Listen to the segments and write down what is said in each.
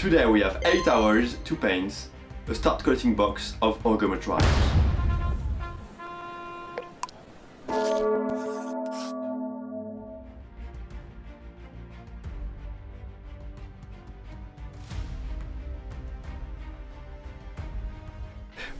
Today we have 8 hours, 2 paints, a start collecting box of OGOR MAWTRIBES.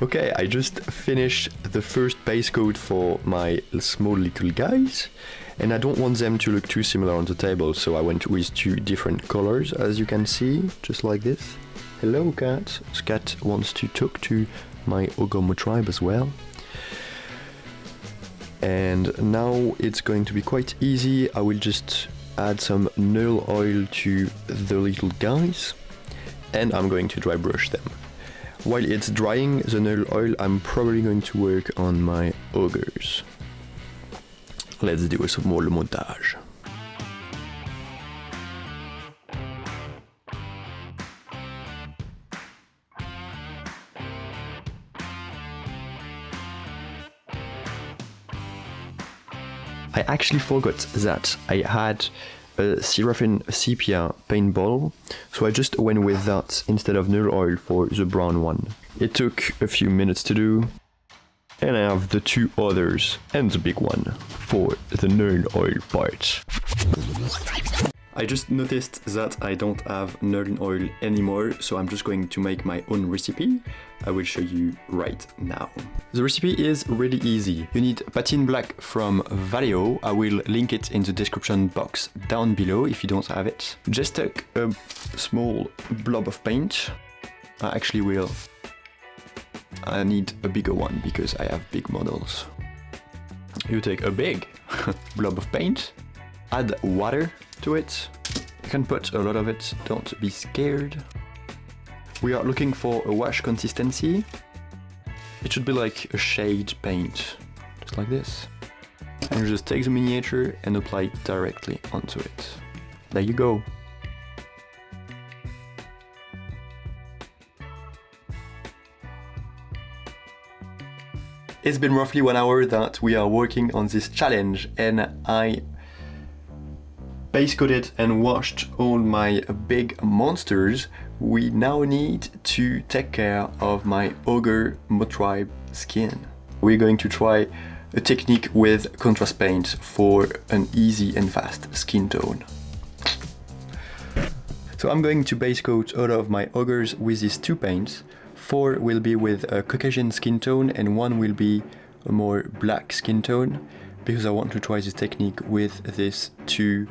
Okay, I just finished the first base coat for my small little guys, and I don't want them to look too similar on the table, so I went with 2 different colors, as you can see, just like this. Hello cat. Cat wants to talk to my OGOR MAWTRIBE as well. And now it's going to be quite easy. I will just add some nail oil to the little guys, and I'm going to dry brush them. While it's drying the nail oil, I'm probably going to work on my ogres. Let's do some more montage. I actually forgot that I had a Seraphim sepia paintball, so I just went with that instead of nail oil for the brown one. It took a few minutes to do, and I have the 2 others and the big one for the nail oil part. I just noticed that I don't have nail oil anymore, so I'm just going to make my own recipe. I will show you right now. The recipe is really easy. You need patina black from Vallejo. I will link it in the description box down below if you don't have it. Just take a small blob of paint. I need a bigger one because I have big models. You take a big blob of paint, add water to it. You can put a lot of it, don't be scared. We are looking for a wash consistency. It should be like a shade paint, just like this. And you just take the miniature and apply it directly onto it. There you go. It's been roughly 1 hour that we are working on this challenge, and I base coated and washed all my big monsters. We now need to take care of my OGOR MAWTRIBE skin. We're going to try a technique with contrast paint for an easy and fast skin tone. So I'm going to base coat all of my ogres with these 2 paints. 4 will be with a Caucasian skin tone and 1 will be a more black skin tone, because I want to try this technique with this 2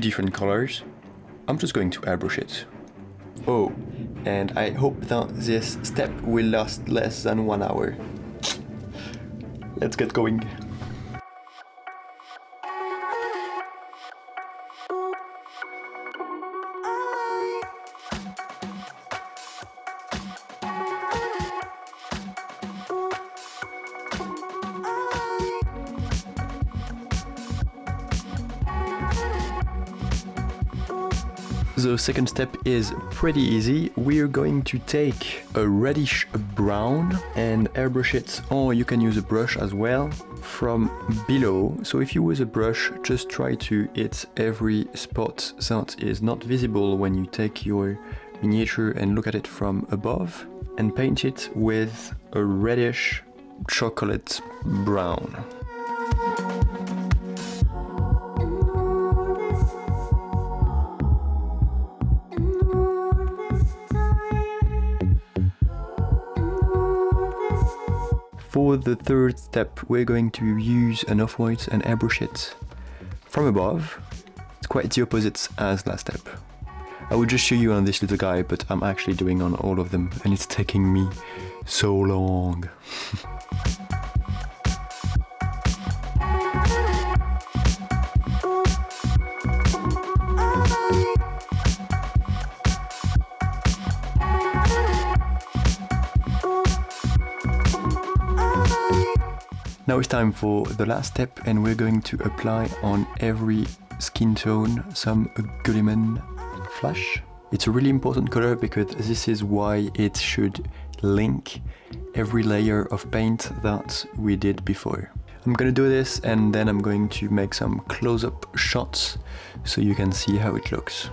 different colors. I'm just going to airbrush it. Oh, and I hope that this step will last less than 1 hour. Let's get going. The second step is pretty easy. We're going to take a reddish brown and airbrush it, or you can use a brush as well, from below. So if you use a brush, just try to hit every spot that is not visible when you take your miniature and look at it from above, and paint it with a reddish chocolate brown. For the third step, we're going to use an off-white and airbrush it from above. It's quite the opposite as last step. I would just show you on this little guy, but I'm actually doing on all of them, and it's taking me so long. Now it's time for the last step, and we're going to apply on every skin tone some Gulliman Flash. It's a really important color because this is why it should link every layer of paint that we did before. I'm gonna do this and then I'm going to make some close-up shots so you can see how it looks.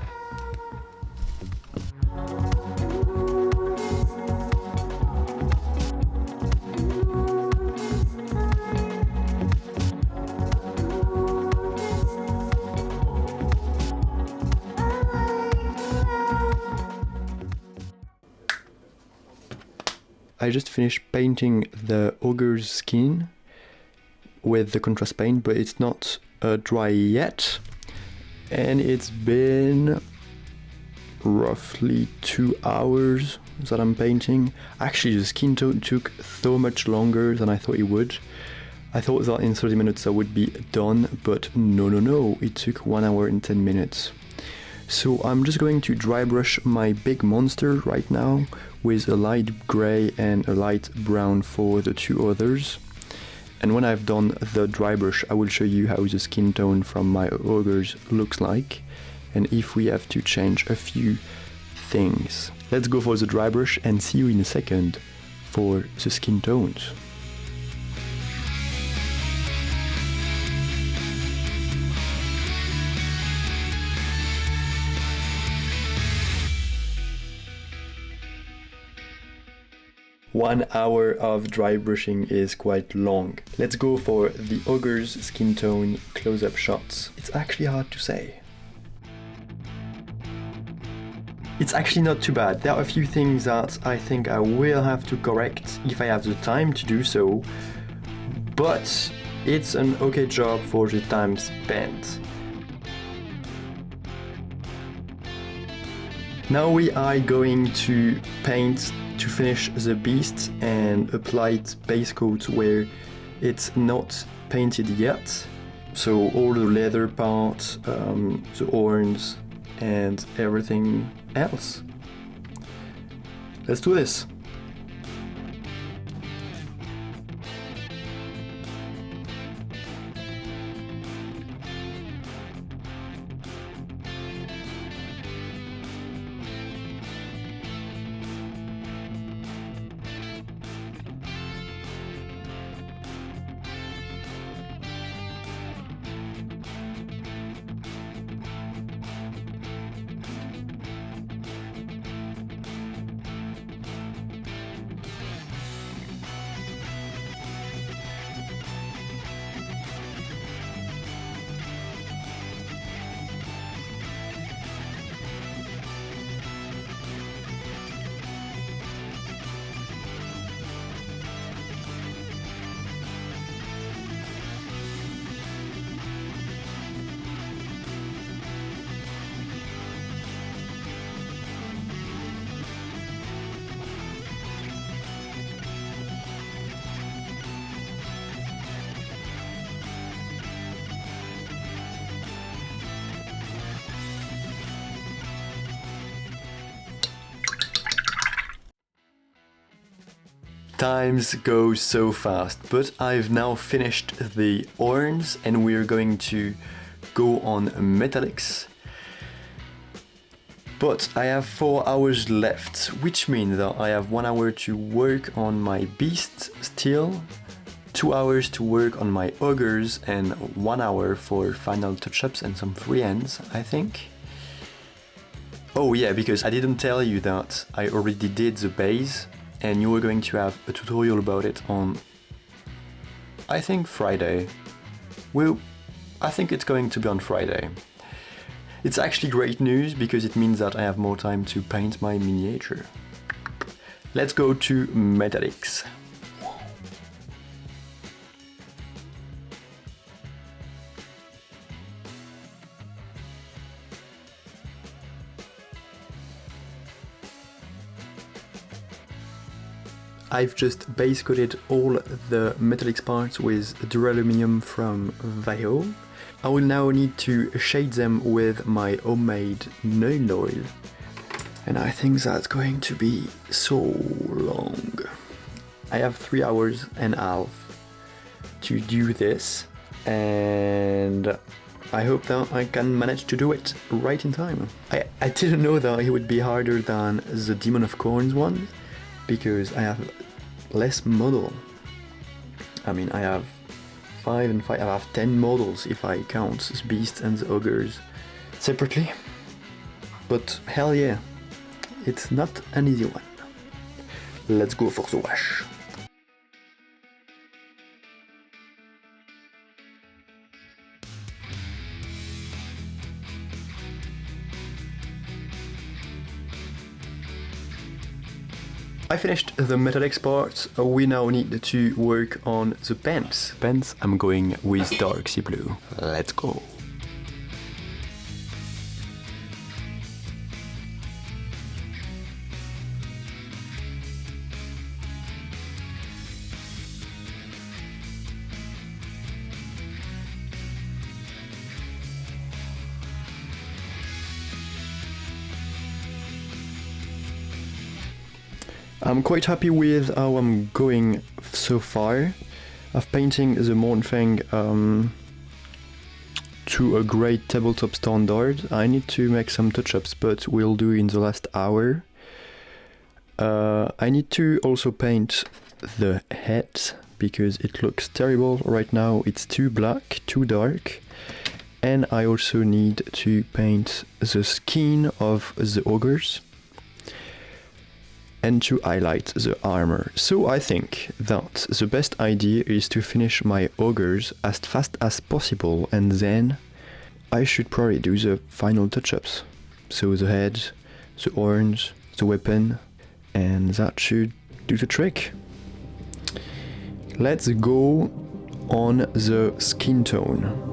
I just finished painting the ogre's skin with the contrast paint, but it's not dry yet. And it's been roughly 2 hours that I'm painting. Actually, the skin tone took so much longer than I thought it would. I thought that in 30 minutes I would be done, but no, it took 1 hour and 10 minutes. So I'm just going to dry brush my big monster right now with a light grey and a light brown for the two others. And when I've done the dry brush, I will show you how the skin tone from my ogres looks like, and if we have to change a few things. Let's go for the dry brush and see you in a second for the skin tones. One hour of dry brushing is quite long. Let's go for the ogre's skin tone close-up shots. It's actually hard to say. It's actually not too bad. There are a few things that I think I will have to correct if I have the time to do so, but it's an okay job for the time spent. Now we are going to paint to finish the beast and apply base coat where it's not painted yet. So all the leather parts, the horns and everything else. Let's do this. Times go so fast, but I've now finished the horns and we're going to go on metallics. But I have 4 hours left, which means that I have 1 hour to work on my beast still, 2 hours to work on my ogres, and 1 hour for final touch-ups and some freehands, I think. Oh yeah, because I didn't tell you that I already did the base, and you were going to have a tutorial about it on, I think, Friday. Well, I think it's going to be on Friday. It's actually great news because it means that I have more time to paint my miniature. Let's go to metallics. I've just base coated all the metallics parts with duraluminum from Vallejo. I will now need to shade them with my homemade nail oil. And I think that's going to be so long. I have 3 hours and a half to do this, and I hope that I can manage to do it right in time. I didn't know that it would be harder than the Demon of Corns one, because I have less model. I mean, I have 5 and 5, I have 10 models if I count the beasts and the ogres separately. But hell yeah, it's not an easy one. Let's go for the wash. I finished the metallics part. We now need to work on the pens. Pens, I'm going with dark sea blue. Let's go. I'm quite happy with how I'm going so far. I've painting the Mornfang to a great tabletop standard. I need to make some touch-ups, but we'll do in the last hour. I need to also paint the head because it looks terrible right now. It's too black, too dark. And I also need to paint the skin of the ogres and to highlight the armor. So I think that the best idea is to finish my ogres as fast as possible, and then I should probably do the final touch-ups. So the head, the horns, the weapon, and that should do the trick. Let's go on the skin tone.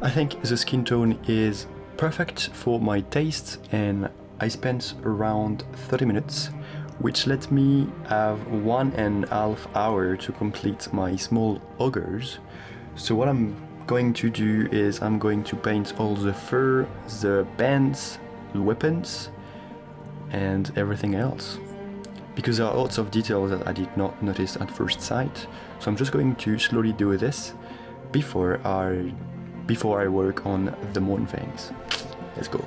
I think the skin tone is perfect for my taste, and I spent around 30 minutes, which let me have 1.5 hours to complete my small ogres. So what I'm going to do is I'm going to paint all the fur, the bands, the weapons, and everything else. Because there are lots of details that I did not notice at first sight, so I'm just going to slowly do this before I work on the Mornfangs. Let's go.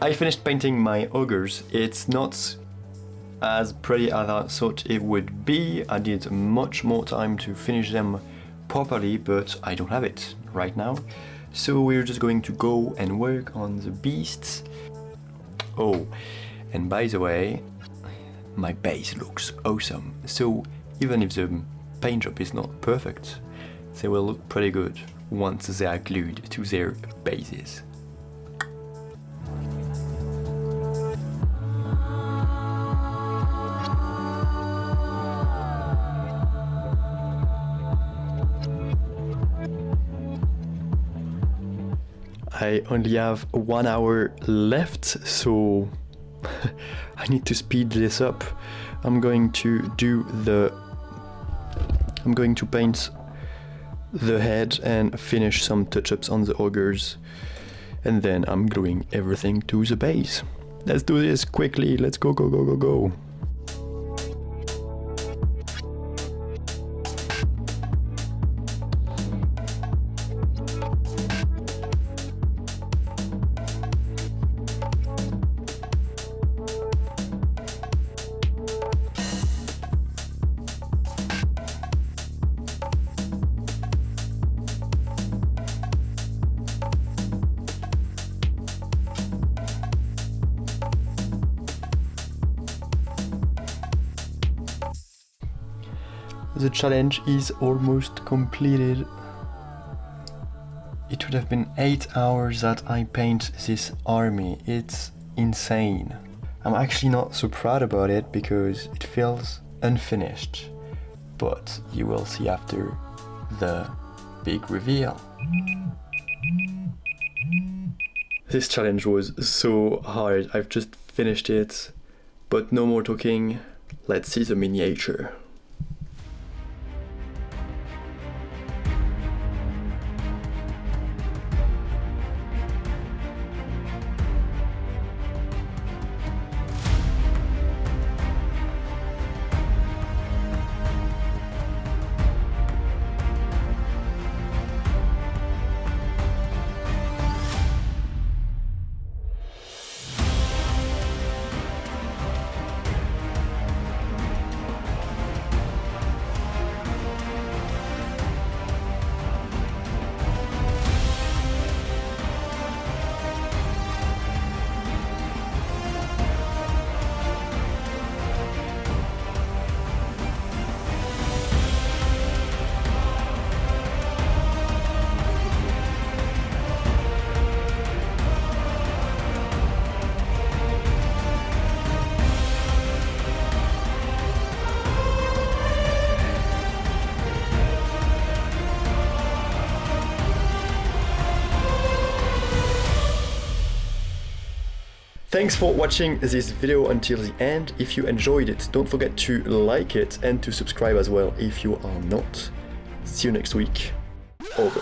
I finished painting my ogres. It's not as pretty as I thought it would be. I did much more time to finish them properly, but I don't have it right now. So we're just going to go and work on the beasts. Oh, and by the way, my base looks awesome. So even if the paint job is not perfect, they will look pretty good once they are glued to their bases. I only have 1 hour left, so I need to speed this up. I'm going to paint the head and finish some touch-ups on the ogres, and then I'm gluing everything to the base. Let's do this quickly. Let's go, go, go, go, go. The challenge is almost completed. It would have been 8 hours that I paint this army. It's insane. I'm actually not so proud about it because it feels unfinished, but you will see after the big reveal. This challenge was so hard, I've just finished it, but no more talking, let's see the miniature. Thanks for watching this video until the end. If you enjoyed it, don't forget to like it and to subscribe as well if you are not. See you next week. Over.